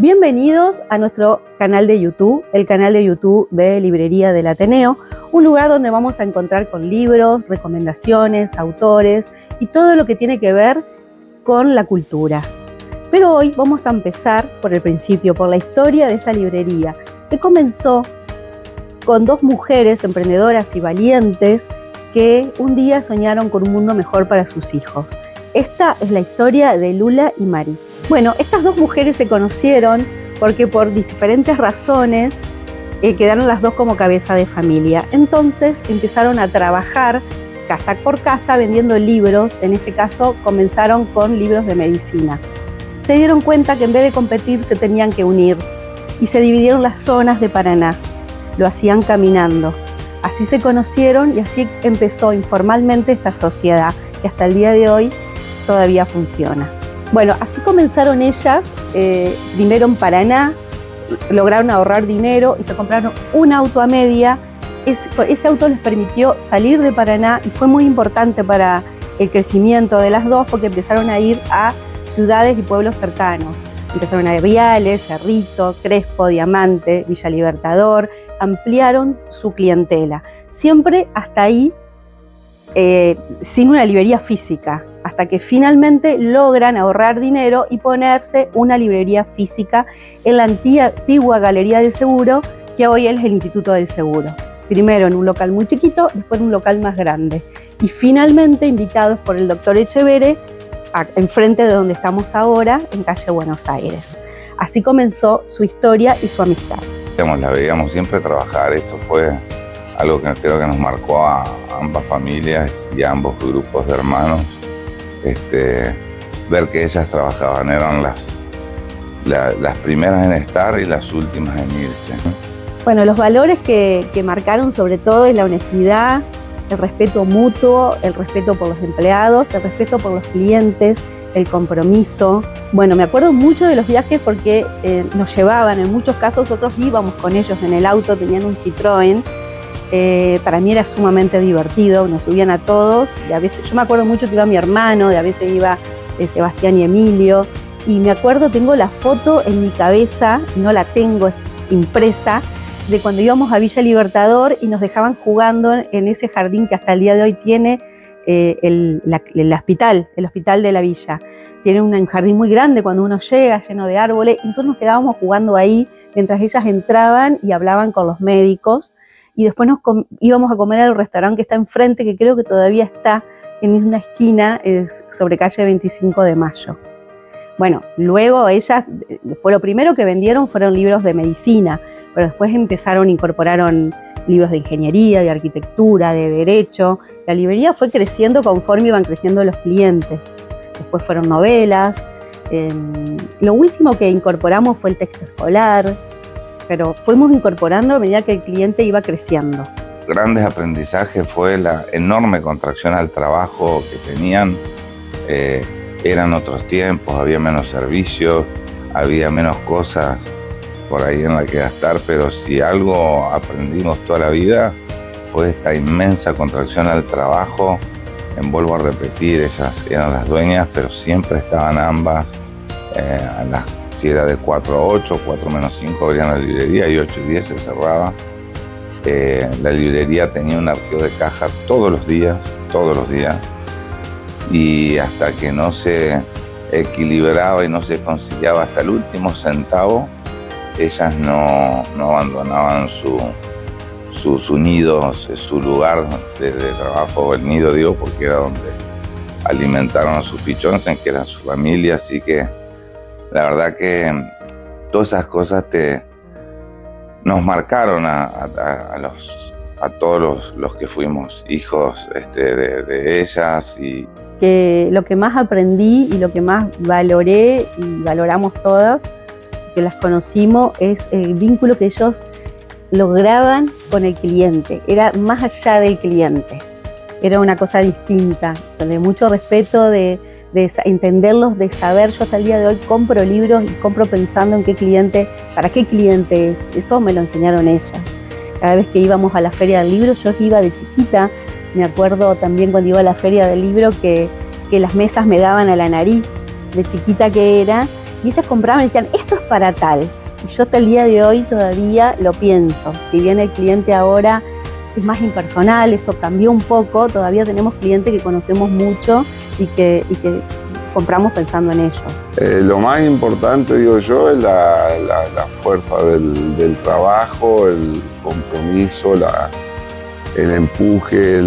Bienvenidos a nuestro canal de YouTube, el canal de YouTube de Librería del Ateneo, un lugar donde vamos a encontrar con libros, recomendaciones, autores y todo lo que tiene que ver con la cultura. Pero hoy vamos a empezar por el principio, por la historia de esta librería, que comenzó con dos mujeres emprendedoras y valientes que un día soñaron con un mundo mejor para sus hijos. Esta es la historia de Lula y Mari. Bueno, estas dos mujeres se conocieron porque por diferentes razones quedaron las dos como cabeza de familia. Entonces empezaron a trabajar casa por casa vendiendo libros. En este caso comenzaron con libros de medicina. Se dieron cuenta que en vez de competir se tenían que unir y se dividieron las zonas de Paraná. Lo hacían caminando. Así se conocieron y así empezó informalmente esta sociedad que hasta el día de hoy todavía funciona. Bueno, así comenzaron ellas, primero en Paraná, lograron ahorrar dinero y se compraron un auto a media. Ese auto les permitió salir de Paraná y fue muy importante para el crecimiento de las dos porque empezaron a ir a ciudades y pueblos cercanos. Empezaron a ir a Viales, Cerrito, Crespo, Diamante, Villa Libertador, ampliaron su clientela. Siempre hasta ahí, sin una librería física, hasta que finalmente logran ahorrar dinero y ponerse una librería física en la antigua Galería del Seguro, que hoy es el Instituto del Seguro. Primero en un local muy chiquito, después en un local más grande. Y finalmente invitados por el doctor Echeverre, enfrente de donde estamos ahora, en calle Buenos Aires. Así comenzó su historia y su amistad. La veíamos siempre trabajar. Esto fue algo que creo que nos marcó a ambas familias y a ambos grupos de hermanos. Ver que ellas trabajaban, eran las primeras en estar y las últimas en irse. Bueno, los valores que marcaron sobre todo es la honestidad, el respeto mutuo, el respeto por los empleados, el respeto por los clientes, el compromiso. Bueno, me acuerdo mucho de los viajes porque nos llevaban, en muchos casos nosotros íbamos con ellos en el auto, tenían un Citroën. Para mí era sumamente divertido, nos subían a todos, y a veces, yo me acuerdo mucho que iba mi hermano, de a veces iba Sebastián y Emilio, y me acuerdo, tengo la foto en mi cabeza, no la tengo impresa, de cuando íbamos a Villa Libertador y nos dejaban jugando en ese jardín que hasta el día de hoy tiene el hospital de la villa. Tiene un jardín muy grande cuando uno llega, lleno de árboles, y nosotros nos quedábamos jugando ahí mientras ellas entraban y hablaban con los médicos. Y después íbamos a comer al restaurante que está enfrente, que creo que todavía está en una esquina, sobre calle 25 de Mayo. Bueno, luego ellas, fue lo primero que vendieron fueron libros de medicina, pero después incorporaron libros de ingeniería, de arquitectura, de derecho. La librería fue creciendo conforme iban creciendo los clientes. Después fueron novelas. Lo último que incorporamos fue el texto escolar, pero fuimos incorporando a medida que el cliente iba creciendo. Grandes aprendizajes fue la enorme contracción al trabajo que tenían. Eran otros tiempos, había menos servicios, había menos cosas por ahí en la que gastar, pero si algo aprendimos toda la vida fue esta inmensa contracción al trabajo. Vuelvo a repetir, ellas eran las dueñas, pero siempre estaban ambas si era de 4 a 8, 4 menos 5 abrían la librería y 8 y 10 se cerraba. La librería tenía un arqueo de caja todos los días, y hasta que no se equilibraba y no se conciliaba hasta el último centavo, ellas no abandonaban su nido, su lugar de trabajo, el nido digo porque era donde alimentaron a sus pichones, que eran su familia, así que la verdad que todas esas cosas nos marcaron a todos los que fuimos hijos de ellas. Y que lo que más aprendí y lo que más valoré y valoramos todas, que las conocimos, es el vínculo que ellos lograban con el cliente. Era más allá del cliente, era una cosa distinta, de mucho respeto, de entenderlos, de saber. Yo hasta el día de hoy compro libros y compro pensando en qué cliente, para qué cliente es. Eso me lo enseñaron ellas. Cada vez que íbamos a la feria del libro, yo iba de chiquita, me acuerdo también cuando iba a la feria del libro que las mesas me daban a la nariz, de chiquita que era, y ellas compraban y decían, esto es para tal. Y yo hasta el día de hoy todavía lo pienso. Si bien el cliente ahora es más impersonal, eso cambió un poco, todavía tenemos clientes que conocemos mucho y que compramos pensando en ellos. Lo más importante, digo yo, es la fuerza del trabajo, el compromiso, el empuje,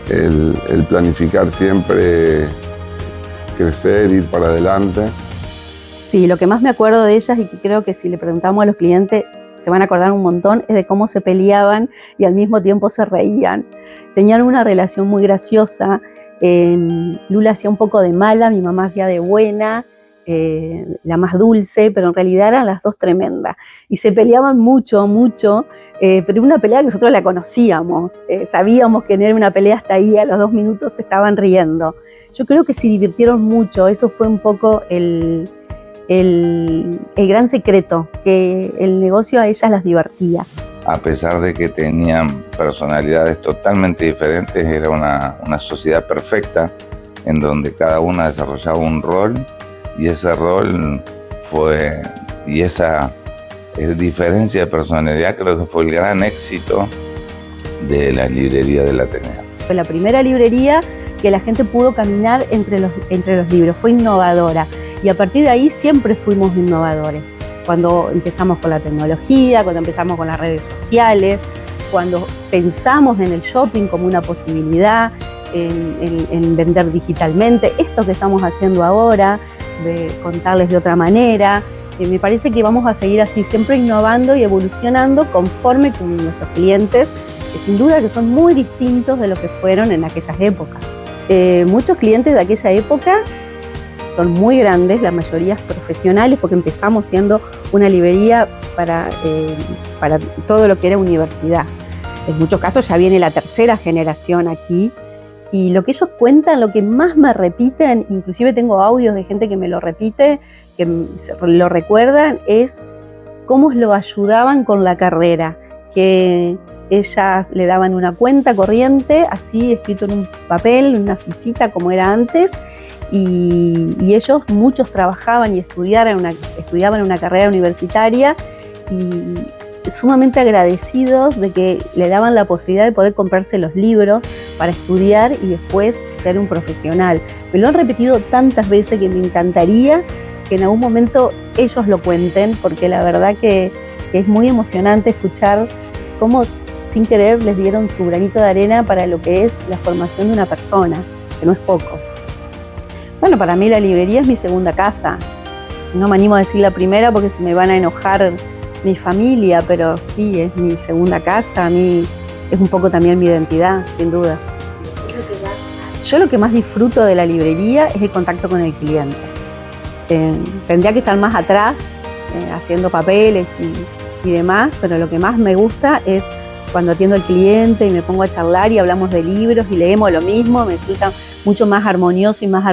el planificar siempre, crecer, ir para adelante. Sí, lo que más me acuerdo de ellas y que creo que si le preguntamos a los clientes se van a acordar un montón es de cómo se peleaban y al mismo tiempo se reían. Tenían una relación muy graciosa. Lula hacía un poco de mala, mi mamá hacía de buena, la más dulce, pero en realidad eran las dos tremendas. Y se peleaban mucho, pero era una pelea que nosotros la conocíamos. Sabíamos que no era una pelea hasta ahí, a los 2 minutos se estaban riendo. Yo creo que se divirtieron mucho, eso fue un poco el gran secreto, que el negocio a ellas las divertía. A pesar de que tenían personalidades totalmente diferentes, era una sociedad perfecta en donde cada una desarrollaba un rol y ese rol y esa diferencia de personalidad creo que fue el gran éxito de la librería del Ateneo. Fue la primera librería que la gente pudo caminar entre los libros, fue innovadora y a partir de ahí siempre fuimos innovadores. Cuando empezamos con la tecnología, cuando empezamos con las redes sociales, cuando pensamos en el shopping como una posibilidad, en vender digitalmente, esto que estamos haciendo ahora, de contarles de otra manera. Me parece que vamos a seguir así, siempre innovando y evolucionando conforme con nuestros clientes, que sin duda que son muy distintos de lo que fueron en aquellas épocas. Muchos clientes de aquella época son muy grandes, la mayoría profesionales, porque empezamos siendo una librería para todo lo que era universidad. En muchos casos ya viene la tercera generación aquí, y lo que ellos cuentan, lo que más me repiten, inclusive tengo audios de gente que me lo repite, que lo recuerdan, es cómo lo ayudaban con la carrera, que ellas le daban una cuenta corriente, así escrito en un papel, una fichita como era antes, y ellos muchos trabajaban y estudiaban una carrera universitaria y sumamente agradecidos de que le daban la posibilidad de poder comprarse los libros para estudiar y después ser un profesional. Me lo han repetido tantas veces que me encantaría que en algún momento ellos lo cuenten, porque la verdad que es muy emocionante escuchar cómo sin querer les dieron su granito de arena para lo que es la formación de una persona, que no es poco. Bueno, para mí la librería es mi segunda casa. No me animo a decir la primera porque se me van a enojar mi familia, pero sí, es mi segunda casa. A mí es un poco también mi identidad, sin duda. Yo lo que más disfruto de la librería es el contacto con el cliente. Tendría que estar más atrás, haciendo papeles y demás, pero lo que más me gusta es cuando atiendo al cliente y me pongo a charlar y hablamos de libros y leemos lo mismo, me resulta mucho más armonioso y más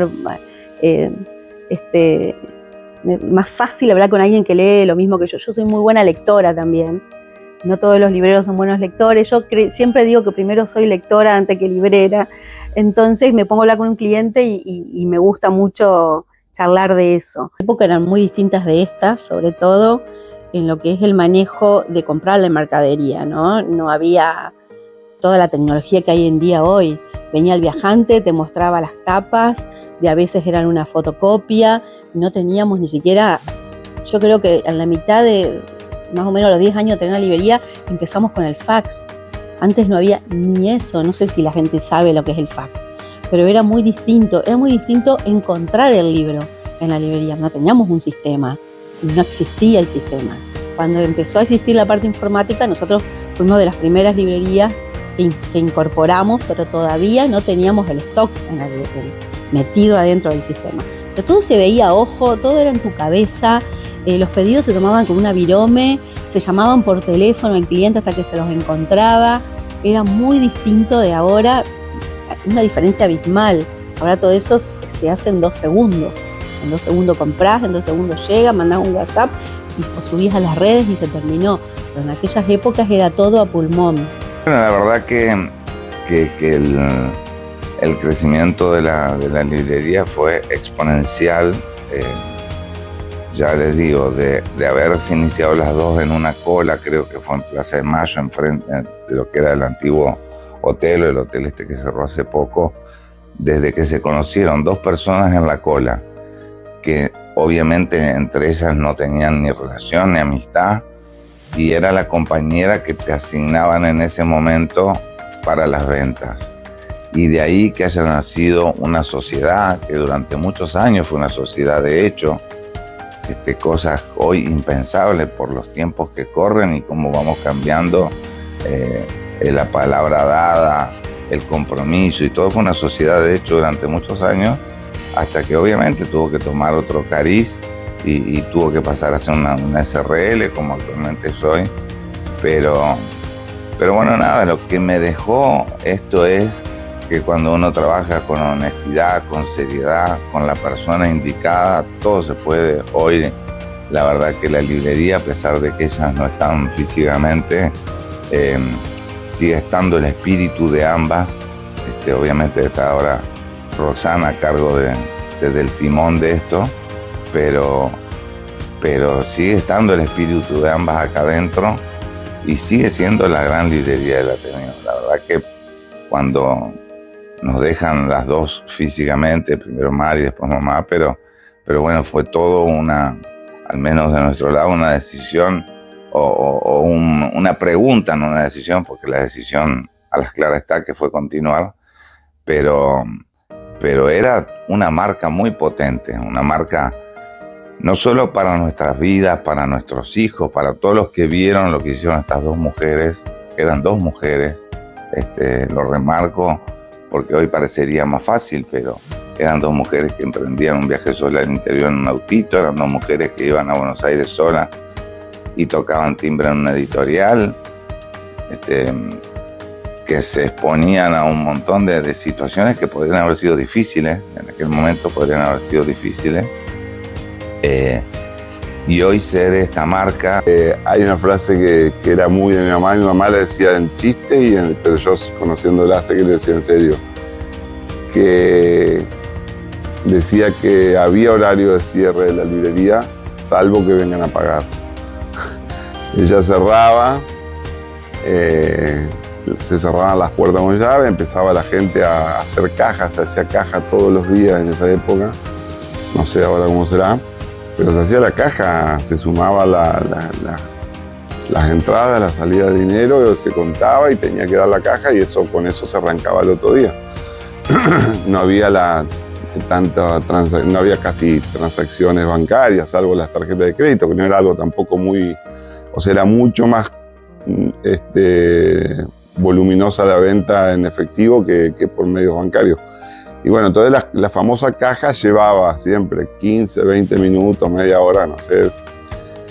fácil hablar con alguien que lee lo mismo que yo. Yo soy muy buena lectora también. No todos los libreros son buenos lectores. Yo siempre digo que primero soy lectora antes que librera. Entonces me pongo a hablar con un cliente y me gusta mucho charlar de eso. Las épocas eran muy distintas de estas, sobre todo en lo que es el manejo de comprar la mercadería, ¿no? No había toda la tecnología que hay en día hoy. Venía el viajante, te mostraba las tapas, a veces eran una fotocopia, no teníamos ni siquiera, yo creo que en la mitad de más o menos los 10 años de tener la librería empezamos con el fax. Antes no había ni eso, no sé si la gente sabe lo que es el fax, pero era muy distinto encontrar el libro en la librería, no teníamos un sistema, no existía el sistema. Cuando empezó a existir la parte informática, nosotros fuimos de las primeras librerías que incorporamos, pero todavía no teníamos el stock en la librería, metido adentro del sistema. Pero todo se veía a ojo, todo era en tu cabeza, los pedidos se tomaban con una virome, se llamaban por teléfono al cliente hasta que se los encontraba. Era muy distinto de ahora, una diferencia abismal. Ahora todo eso se hace en 2 segundos. En 2 segundos comprás, en 2 segundos llega, mandás un WhatsApp y subís a las redes y se terminó. Pero en aquellas épocas era todo a pulmón. Bueno, la verdad que el crecimiento de la librería fue exponencial Ya les digo, de haberse iniciado las dos en una cola, creo que fue en Plaza de Mayo, enfrente de lo que era el antiguo hotel, o el hotel este que cerró hace poco, desde que se conocieron dos personas en la cola, que obviamente entre ellas no tenían ni relación ni amistad, y era la compañera que te asignaban en ese momento para las ventas. Y de ahí que haya nacido una sociedad que durante muchos años fue una sociedad de hecho, cosas hoy impensables por los tiempos que corren y cómo vamos cambiando, la palabra dada, el compromiso y todo. Fue una sociedad de hecho durante muchos años, hasta que obviamente tuvo que tomar otro cariz y tuvo que pasar a ser una SRL como actualmente soy. Pero bueno, nada, lo que me dejó esto es que cuando uno trabaja con honestidad, con seriedad, con la persona indicada, todo se puede. Hoy, la verdad que la librería, a pesar de que ellas no están físicamente, sigue estando el espíritu de ambas. Obviamente está ahora Roxana a cargo desde el timón de esto, pero sigue estando el espíritu de ambas acá adentro y sigue siendo la gran librería del Ateneo. La verdad que cuando nos dejan las dos físicamente, primero Mari y después mamá, pero bueno, fue todo al menos de nuestro lado, una decisión o una pregunta, no una decisión, porque la decisión a las claras está que fue continuar, pero era una marca muy potente, una marca no solo para nuestras vidas, para nuestros hijos, para todos los que vieron lo que hicieron estas dos mujeres. Eran dos mujeres, lo remarco, porque hoy parecería más fácil, pero eran dos mujeres que emprendían un viaje sola al interior en un autito, eran dos mujeres que iban a Buenos Aires solas y tocaban timbre en una editorial, que se exponían a un montón de situaciones que podrían haber sido difíciles, en aquel momento podrían haber sido difíciles, y hoy ser esta marca. Hay una frase que era muy de mi mamá la decía en chiste, pero yo conociéndola sé que le decía en serio, que decía que había horario de cierre de la librería, salvo que vengan a pagar. Ella cerraba, se cerraban las puertas con llave, empezaba la gente a hacer cajas, se hacía caja todos los días en esa época, no sé ahora cómo será, pero se hacía la caja, se sumaba las entradas, la salida de dinero, se contaba y tenía que dar la caja y con eso se arrancaba el otro día. No había no había casi transacciones bancarias, salvo las tarjetas de crédito, que no era algo tampoco muy, o sea, era mucho más voluminosa la venta en efectivo que por medios bancarios. Y bueno, entonces la famosa caja llevaba siempre 15, 20 minutos, media hora, no sé.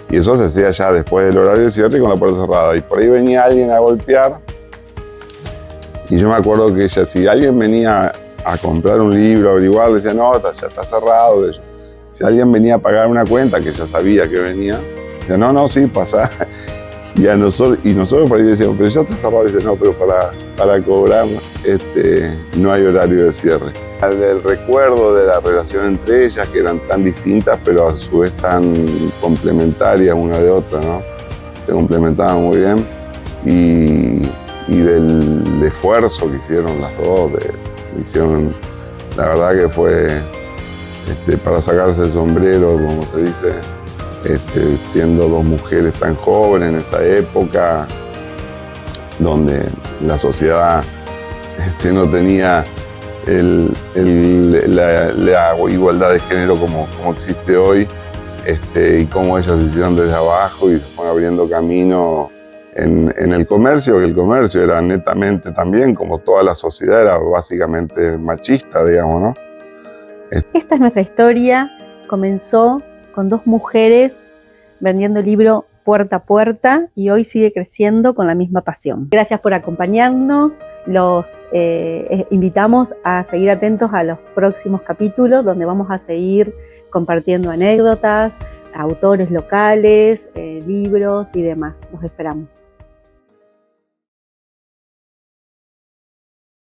Y eso se hacía ya después del horario de cierre y con la puerta cerrada. Y por ahí venía alguien a golpear. Y yo me acuerdo que si alguien venía a comprar un libro, a averiguar, decía, no, ya está cerrado. Si alguien venía a pagar una cuenta, que ya sabía que venía, decía, no, sí, pasá. Y nosotros por ahí decíamos, pero ya está cerrado. Y dice, no, pero para cobrar no hay horario de cierre. Del recuerdo de la relación entre ellas, que eran tan distintas, pero a su vez tan complementarias una de otra, ¿no? Se complementaban muy bien. Y del esfuerzo que hicieron las dos, la verdad que fue para sacarse el sombrero, como se dice, siendo dos mujeres tan jóvenes en esa época, donde la sociedad no tenía la igualdad de género como existe hoy, y cómo ellas se hicieron desde abajo y se fueron abriendo camino en el comercio, que el comercio era netamente también, como toda la sociedad, era básicamente machista, digamos, ¿no? Esta es nuestra historia. Comenzó con dos mujeres vendiendo el libro puerta a puerta y hoy sigue creciendo con la misma pasión. Gracias por acompañarnos. Los invitamos a seguir atentos a los próximos capítulos, donde vamos a seguir compartiendo anécdotas, autores locales, libros y demás. Los esperamos.